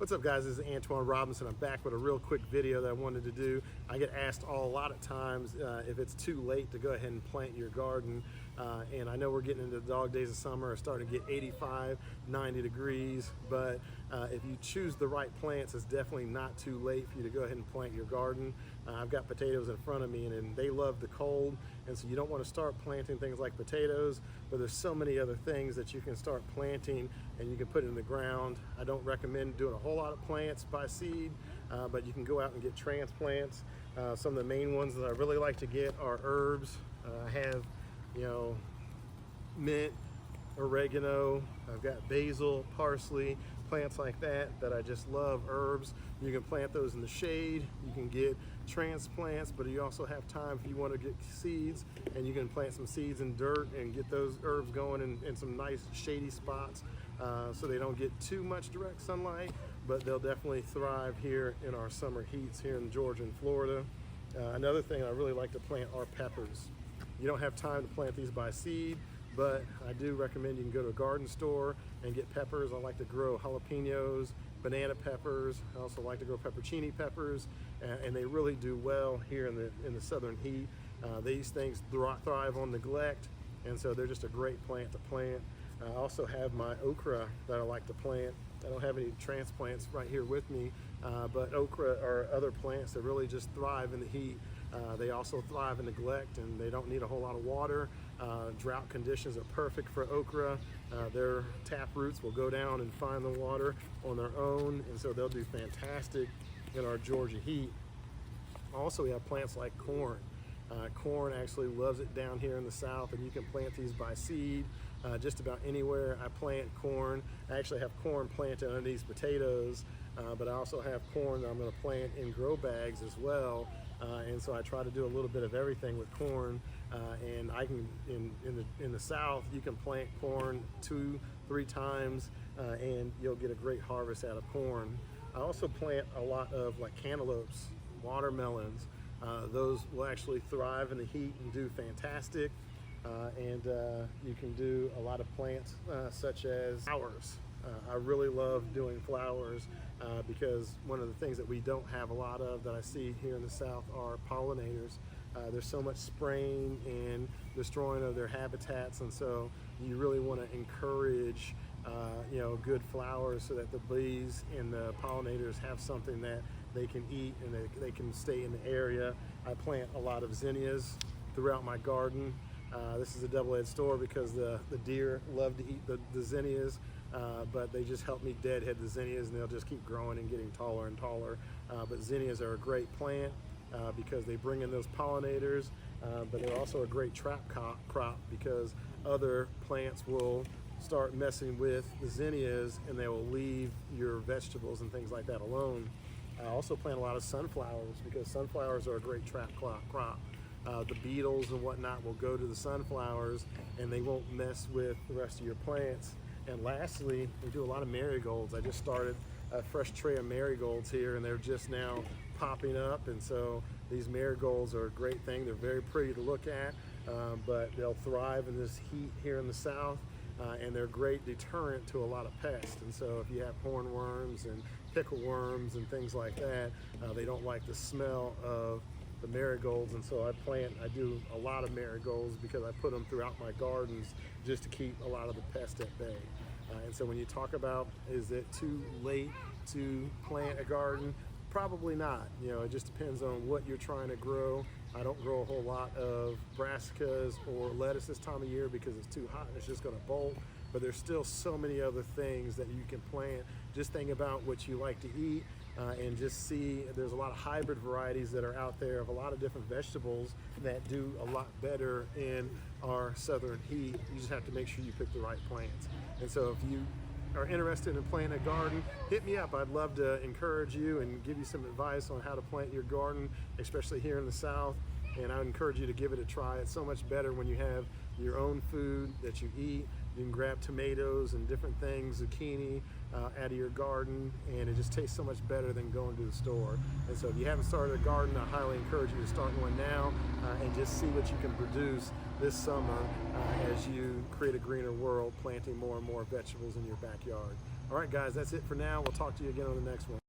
What's up, guys? This is Antoine Robinson. I'm back with a real quick video that I wanted to do. I get asked a lot of times if it's too late to go ahead and plant your garden. And I know we're getting into the dog days of summer, starting to get 85, 90 degrees. But if you choose the right plants, it's definitely not too late for you to go ahead and plant your garden. I've got potatoes in front of me, and they love the cold. And so you don't want to start planting things like potatoes, but there's so many other things that you can start planting and you can put in the ground. I don't recommend doing a whole lot of plants by seed, but you can go out and get transplants. Some of the main ones that I really like to get are herbs. I have, mint, oregano, I've got basil, parsley, plants like that I just love. Herbs, you can plant those in the shade. You can get transplants, but you also have time if you want to get seeds, and you can plant some seeds in dirt and get those herbs going in some nice shady spots, so they don't get too much direct sunlight, but they'll definitely thrive here in our summer heats here in Georgia and Florida. Another thing I really like to plant are peppers. You don't have time to plant these by seed, but I do recommend you can go to a garden store and get peppers. I like to grow jalapenos, banana peppers. I also like to grow peppercini peppers, and they really do well here in the southern heat. These things thrive on neglect, and so they're just a great plant to plant. I also have my okra that I like to plant. I don't have any transplants right here with me, but okra are other plants that really just thrive in the heat. They also thrive in neglect, and they don't need a whole lot of water. Drought conditions are perfect for okra. Their tap roots will go down and find the water on their own, and so they'll do fantastic in our Georgia heat. Also, we have plants like corn. Corn actually loves it down here in the south, and you can plant these by seed just about anywhere. I plant corn. I actually have corn planted under these potatoes, but I also have corn that I'm going to plant in grow bags as well. And so I try to do a little bit of everything with corn. And I can in the south, you can plant corn 2-3 times, and you'll get a great harvest out of corn. I also plant a lot of like cantaloupes, watermelons. Those will actually thrive in the heat and do fantastic. And you can do a lot of plants such as flowers. I really love doing flowers because one of the things that we don't have a lot of that I see here in the south are pollinators. There's so much spraying and destroying of their habitats, and so you really want to encourage good flowers so that the bees and the pollinators have something that they can eat and they can stay in the area. I plant a lot of zinnias throughout my garden. This is a double-edged sword because the deer love to eat the zinnias, but they just help me deadhead the zinnias, and they'll just keep growing and getting taller and taller. But zinnias are a great plant because they bring in those pollinators, but they're also a great trap crop because other plants will start messing with the zinnias and they will leave your vegetables and things like that alone. I also plant a lot of sunflowers because sunflowers are a great trap crop. The beetles and whatnot will go to the sunflowers and they won't mess with the rest of your plants. And lastly, we do a lot of marigolds. I just started a fresh tray of marigolds here, and they're just now popping up, and so these marigolds are a great thing. They're very pretty to look at, but they'll thrive in this heat here in the south. And they're a great deterrent to a lot of pests. And so if you have hornworms and pickle worms and things like that, they don't like the smell of the marigolds. And so I do a lot of marigolds because I put them throughout my gardens just to keep a lot of the pests at bay. And so when you talk about, is it too late to plant a garden? Probably not. It just depends on what you're trying to grow. I don't grow a whole lot of brassicas or lettuce this time of year because it's too hot and it's just going to bolt. But there's still so many other things that you can plant. Just think about what you like to eat and just see there's a lot of hybrid varieties that are out there of a lot of different vegetables that do a lot better in our southern heat. You just have to make sure you pick the right plants. And so if you are interested in planting a garden, hit me up. I'd love to encourage you and give you some advice on how to plant your garden, especially here in the south. And I would encourage you to give it a try. It's so much better when you have your own food that you eat. You can grab tomatoes and different things, zucchini, out of your garden, and it just tastes so much better than going to the store. And so if you haven't started a garden, I highly encourage you to start one now and just see what you can produce this summer as you create a greener world, planting more and more vegetables in your backyard. All right, guys, that's it for now. We'll talk to you again on the next one.